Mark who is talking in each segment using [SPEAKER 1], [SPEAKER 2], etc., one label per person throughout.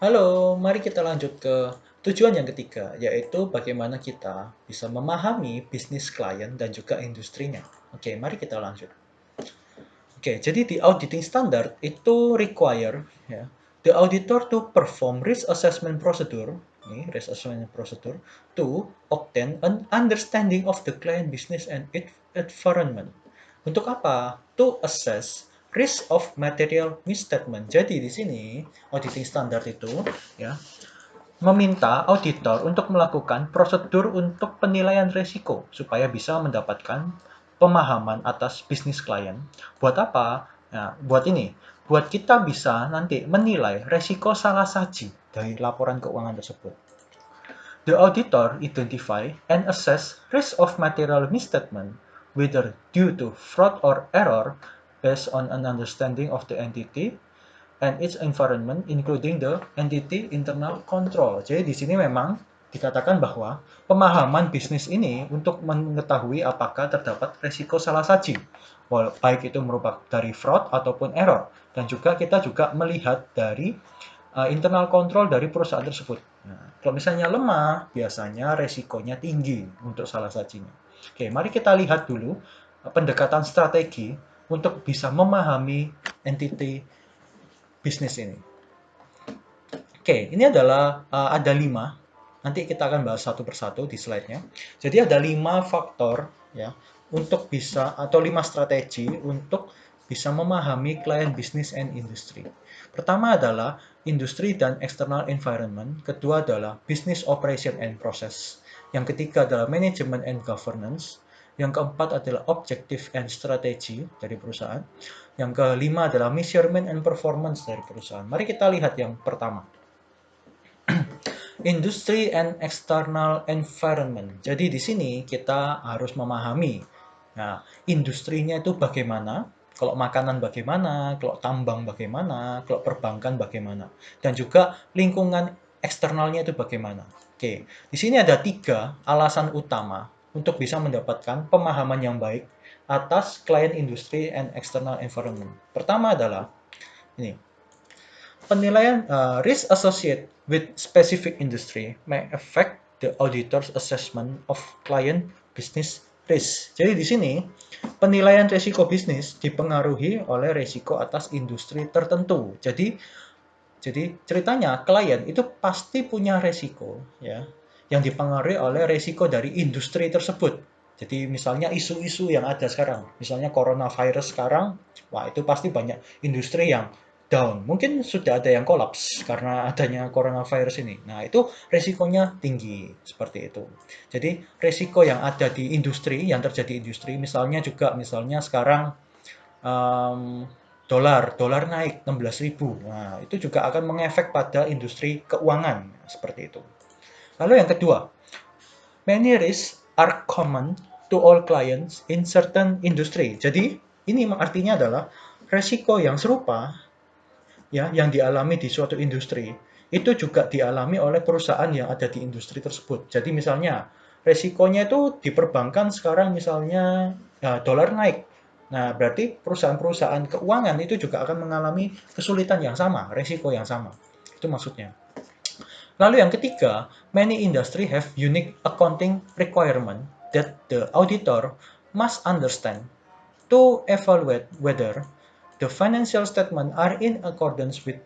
[SPEAKER 1] Halo, mari kita lanjut ke tujuan yang ketiga, yaitu bagaimana kita bisa memahami bisnis klien dan juga industrinya. Oke, mari kita lanjut. Oke, jadi di auditing standard itu require ya, the auditor to perform risk assessment procedure, ini risk assessment procedure to obtain an understanding of the client business and its environment. Untuk apa? To assess risk of material misstatement. Jadi di sini auditing standard itu ya meminta auditor untuk melakukan prosedur untuk penilaian risiko supaya bisa mendapatkan pemahaman atas bisnis klien. Buat apa? Nah, buat ini, buat kita bisa nanti menilai risiko salah saji dari laporan keuangan tersebut. The auditor identify and assess risk of material misstatement, whether due to fraud or error, based on an understanding of the entity and its environment including the entity internal control. Jadi di sini memang dikatakan bahwa pemahaman bisnis ini untuk mengetahui apakah terdapat risiko salah saji, baik itu merupakan dari fraud ataupun error. Dan juga kita juga melihat dari internal control dari perusahaan tersebut. Nah, kalau misalnya lemah, biasanya resikonya tinggi untuk salah sajinya. Oke, mari kita lihat dulu pendekatan strategi untuk bisa memahami entity bisnis ini. Oke, ini adalah ada 5. Nanti kita akan bahas satu persatu di slide-nya. Jadi ada 5 faktor ya untuk bisa atau 5 strategi untuk bisa memahami client business and industry. Pertama adalah industri dan external environment, kedua adalah business operation and process. Yang ketiga adalah management and governance, yang keempat adalah objective and strategy dari perusahaan. Yang kelima adalah measurement and performance dari perusahaan. Mari kita lihat yang pertama. Industry and external environment. Jadi di sini kita harus memahami, nah, industrinya itu bagaimana, kalau makanan bagaimana, kalau tambang bagaimana, kalau perbankan bagaimana, dan juga lingkungan eksternalnya itu bagaimana. Oke, di sini ada 3 alasan utama untuk bisa mendapatkan pemahaman yang baik atas client industry and external environment. Pertama adalah ini, penilaian risk associated with specific industry may affect the auditor's assessment of client business risk. Jadi di sini penilaian risiko bisnis dipengaruhi oleh risiko atas industri tertentu. Jadi ceritanya klien itu pasti punya risiko ya yang dipengaruhi oleh risiko dari industri tersebut. Jadi misalnya isu-isu yang ada sekarang, misalnya coronavirus sekarang, wah itu pasti banyak industri yang down. Mungkin sudah ada yang kolaps karena adanya coronavirus ini. Nah, itu resikonya tinggi seperti itu. Jadi, resiko yang ada di industri, yang terjadi di industri, misalnya sekarang um, dolar naik 16.000. Nah, itu juga akan mengefek pada industri keuangan seperti itu. Lalu yang kedua, many risks are common to all clients in certain industry. Jadi, ini artinya adalah resiko yang serupa ya yang dialami di suatu industri itu juga dialami oleh perusahaan yang ada di industri tersebut. Jadi misalnya resikonya itu di perbankan sekarang misalnya ya, dolar naik. Nah, berarti perusahaan-perusahaan keuangan itu juga akan mengalami kesulitan yang sama, resiko yang sama. Itu maksudnya. Lalu yang ketiga, many industry have unique accounting requirement that the auditor must understand to evaluate whether the financial statement are in accordance with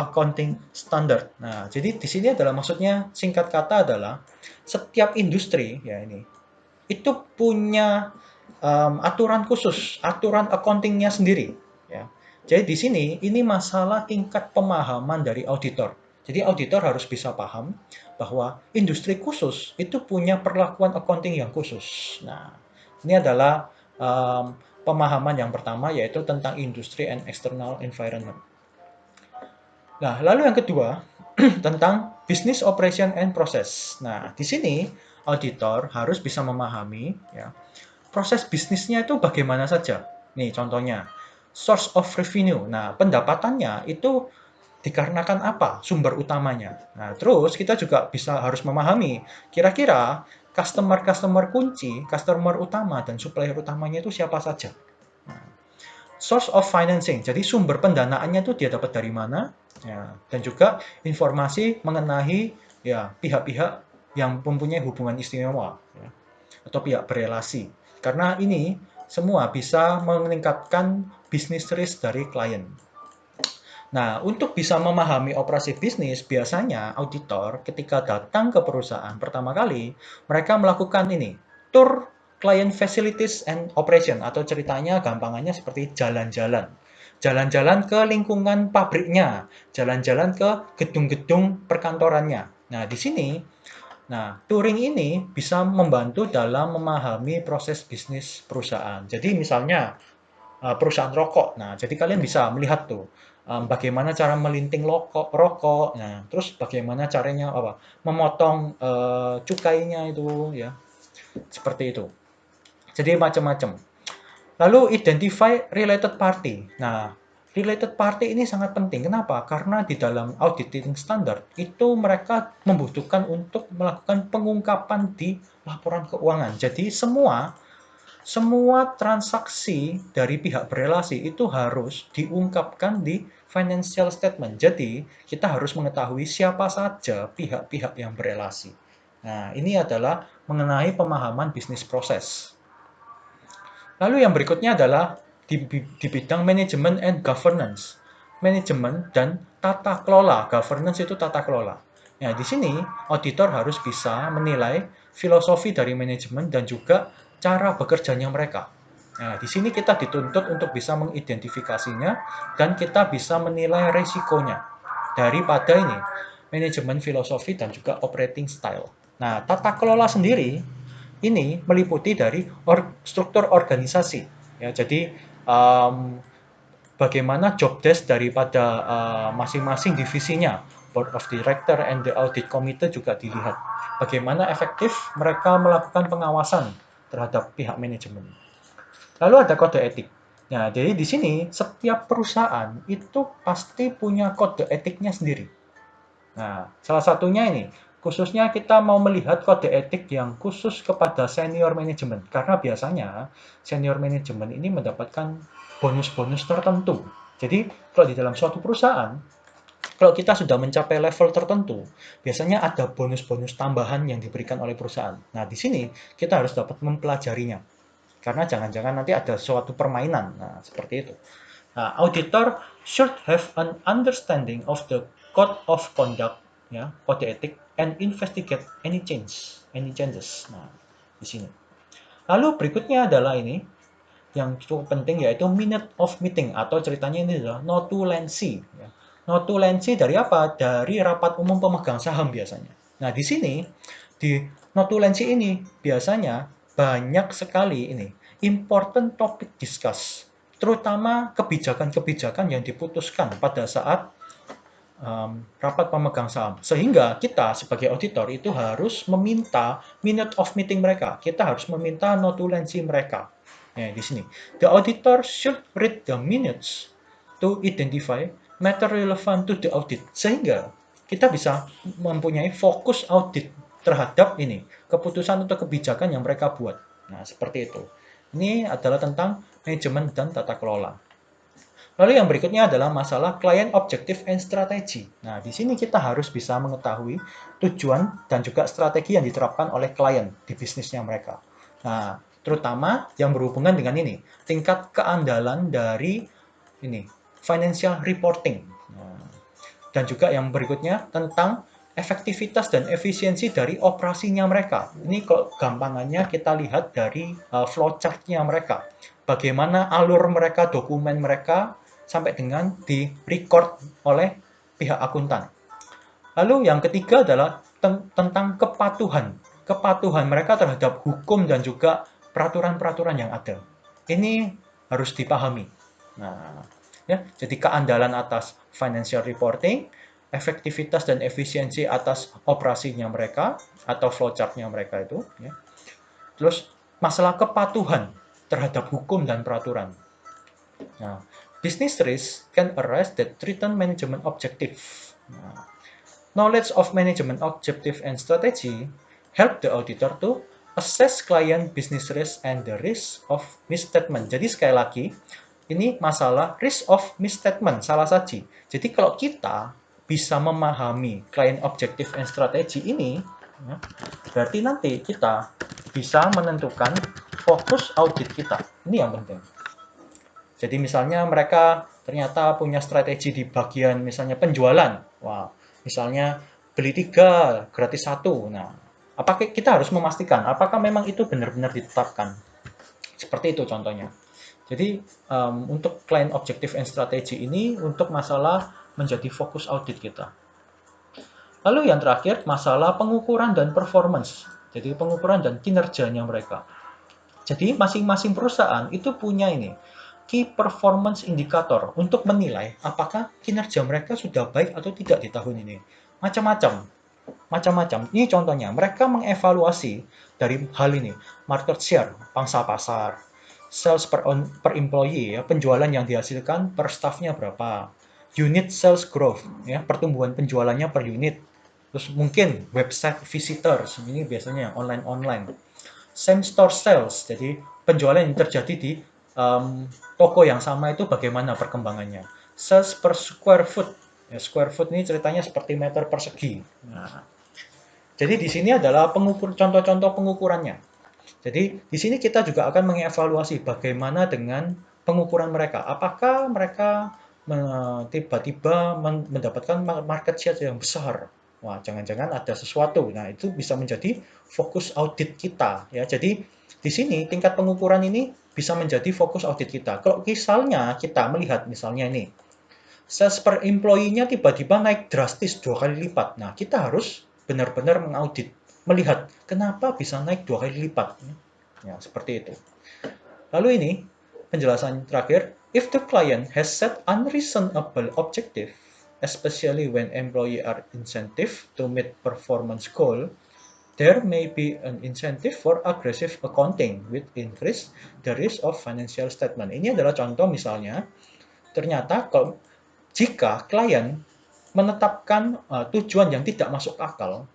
[SPEAKER 1] accounting standard. Nah, jadi di sini adalah maksudnya singkat kata adalah setiap industri ya ini itu punya aturan khusus, aturan accountingnya sendiri ya. Jadi di sini ini masalah tingkat pemahaman dari auditor. Jadi auditor harus bisa paham bahwa industri khusus itu punya perlakuan accounting yang khusus. Nah, ini adalah pemahaman yang pertama yaitu tentang industri and external environment. Nah, lalu yang kedua tentang business operation and process. Nah, di sini auditor harus bisa memahami ya, proses bisnisnya itu bagaimana saja. Nih contohnya, source of revenue. Nah, pendapatannya itu dikarenakan apa? Sumber utamanya. Nah, terus kita juga harus memahami kira-kira customer-customer kunci, customer utama dan supplier utamanya itu siapa saja. Nah, source of financing. Jadi sumber pendanaannya itu dia dapat dari mana? Ya, dan juga informasi mengenai ya pihak-pihak yang mempunyai hubungan istimewa ya, atau pihak berelasi. Karena ini semua bisa meningkatkan bisnis risk dari klien. Nah, untuk bisa memahami operasi bisnis, biasanya auditor ketika datang ke perusahaan pertama kali, mereka melakukan ini, tour client facilities and operation, atau ceritanya gampangannya seperti jalan-jalan. Jalan-jalan ke lingkungan pabriknya, jalan-jalan ke gedung-gedung perkantorannya. Nah, di sini, touring ini bisa membantu dalam memahami proses bisnis perusahaan. Jadi misalnya perusahaan rokok. Nah, jadi kalian bisa melihat tuh bagaimana cara melinting rokok. Nah, terus bagaimana caranya apa? Memotong cukainya itu ya. Seperti itu. Jadi macam-macam. Lalu identify related party. Nah, related party ini sangat penting. Kenapa? Karena di dalam auditing standard itu mereka membutuhkan untuk melakukan pengungkapan di laporan keuangan. Jadi semua transaksi dari pihak berelasi itu harus diungkapkan di financial statement. Jadi, kita harus mengetahui siapa saja pihak-pihak yang berelasi. Nah, ini adalah mengenai pemahaman bisnis proses. Lalu yang berikutnya adalah di bidang manajemen and governance. Manajemen dan tata kelola. Governance itu tata kelola. Nah, di sini auditor harus bisa menilai filosofi dari manajemen dan juga cara bekerjanya mereka. Nah, di sini kita dituntut untuk bisa mengidentifikasinya dan kita bisa menilai resikonya daripada ini manajemen filosofi dan juga operating style. Nah, tata kelola sendiri ini meliputi dari struktur organisasi. Ya, jadi bagaimana job desk daripada masing-masing divisinya, board of director and the audit committee juga dilihat. Bagaimana efektif mereka melakukan pengawasan terhadap pihak manajemen. Lalu ada kode etik. Nah, jadi di sini setiap perusahaan itu pasti punya kode etiknya sendiri. Nah, salah satunya ini, khususnya kita mau melihat kode etik yang khusus kepada senior manajemen. Karena biasanya senior manajemen ini mendapatkan bonus-bonus tertentu. Jadi, kalau di dalam suatu perusahaan, kalau kita sudah mencapai level tertentu, biasanya ada bonus-bonus tambahan yang diberikan oleh perusahaan. Nah, di sini kita harus dapat mempelajarinya. Karena jangan-jangan nanti ada suatu permainan. Nah, seperti itu. Nah, auditor should have an understanding of the code of conduct, ya, kode etik, and investigate any changes. Nah, di sini. Lalu berikutnya adalah ini yang cukup penting yaitu minute of meeting atau ceritanya ini adalah notulensi. Ya. Notulensi dari apa? Dari rapat umum pemegang saham biasanya. Nah, di sini di notulensi ini biasanya banyak sekali ini important topic discuss, terutama kebijakan-kebijakan yang diputuskan pada saat rapat pemegang saham. Sehingga kita sebagai auditor itu harus meminta minute of meeting mereka. Kita harus meminta notulensi mereka. Nah, di sini. The auditor should read the minutes to identify matter relevant to the audit. Sehingga kita bisa mempunyai fokus audit terhadap ini, keputusan atau kebijakan yang mereka buat. Nah, seperti itu. Ini adalah tentang manajemen dan tata kelola. Lalu yang berikutnya adalah masalah client objective and strategy. Nah, di sini kita harus bisa mengetahui tujuan dan juga strategi yang diterapkan oleh klien di bisnisnya mereka. Nah, terutama yang berhubungan dengan ini, tingkat keandalan dari ini, financial reporting. Nah, dan juga yang berikutnya tentang efektivitas dan efisiensi dari operasinya mereka. Ini kalau gampangannya kita lihat dari flowchart-nya mereka. Bagaimana alur mereka, dokumen mereka, sampai dengan di-record oleh pihak akuntan. Lalu yang ketiga adalah tentang kepatuhan. Kepatuhan mereka terhadap hukum dan juga peraturan-peraturan yang ada. Ini harus dipahami. Nah, ya, jadi keandalan atas financial reporting, efektivitas dan efisiensi atas operasinya mereka atau flowchart-nya mereka itu, ya. Terus masalah kepatuhan terhadap hukum dan peraturan. Nah, business risk can arise that threaten management objective. Nah, knowledge of management objective and strategy help the auditor to assess client business risk and the risk of misstatement. Jadi sekali lagi, ini masalah risk of misstatement, salah saji. Jadi kalau kita bisa memahami client objective and strategy ini, ya, berarti nanti kita bisa menentukan fokus audit kita. Ini yang penting. Jadi misalnya mereka ternyata punya strategi di bagian misalnya penjualan. Wah, misalnya beli 3 gratis 1. Nah, apakah kita harus memastikan apakah memang itu benar-benar ditetapkan? Seperti itu contohnya. Jadi untuk client objective and strategy ini untuk masalah menjadi fokus audit kita. Lalu yang terakhir masalah pengukuran dan performance. Jadi pengukuran dan kinerjanya mereka. Jadi masing-masing perusahaan itu punya ini key performance indicator untuk menilai apakah kinerja mereka sudah baik atau tidak di tahun ini. Macam-macam. Macam-macam. Ini contohnya, mereka mengevaluasi dari hal ini, market share, pangsa pasar, sales per employee, ya, penjualan yang dihasilkan per staffnya berapa, unit sales growth, ya, pertumbuhan penjualannya per unit, terus mungkin website visitors, ini biasanya online-online, same store sales, jadi penjualan yang terjadi di toko yang sama itu bagaimana perkembangannya. Sales per square foot, ya, square foot ini ceritanya seperti meter persegi. Nah, jadi di sini adalah contoh-contoh pengukurannya. Jadi di sini kita juga akan mengevaluasi bagaimana dengan pengukuran mereka. Apakah mereka tiba-tiba mendapatkan market share yang besar? Wah, jangan-jangan ada sesuatu. Nah, itu bisa menjadi fokus audit kita, ya. Jadi di sini tingkat pengukuran ini bisa menjadi fokus audit kita. Kalau misalnya kita melihat misalnya ini, sales per employee-nya tiba-tiba naik drastis 2 kali lipat. Nah, kita harus benar-benar mengaudit, melihat kenapa bisa naik 2 kali lipat. Ya, seperti itu. Lalu ini penjelasan terakhir, if the client has set unreasonable objective, especially when employee are incentive to meet performance goal, there may be an incentive for aggressive accounting with increase the risk of financial statement. Ini adalah contoh misalnya, ternyata kalau jika klien menetapkan tujuan yang tidak masuk akal,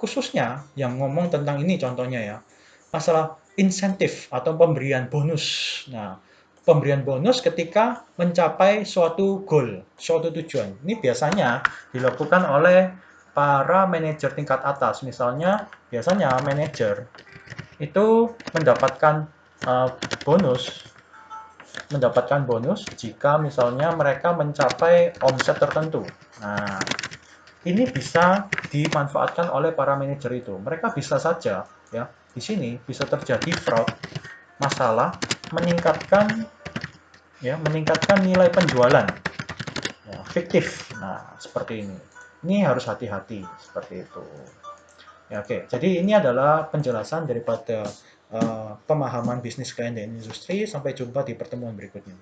[SPEAKER 1] khususnya yang ngomong tentang ini contohnya ya, masalah insentif atau pemberian bonus. Nah, pemberian bonus ketika mencapai suatu goal, suatu tujuan. Ini biasanya dilakukan oleh para manajer tingkat atas. Misalnya, biasanya manajer itu uh, bonus bonus jika misalnya mereka mencapai omset tertentu. Nah, ini bisa dimanfaatkan oleh para manajer itu. Mereka bisa saja, ya, di sini bisa terjadi fraud, masalah meningkatkan, ya, meningkatkan nilai penjualan, ya, fiktif. Nah, seperti ini. Ini harus hati-hati seperti itu. Ya, oke. Jadi ini adalah penjelasan daripada pemahaman bisnis klien dan industri. Sampai jumpa di pertemuan berikutnya.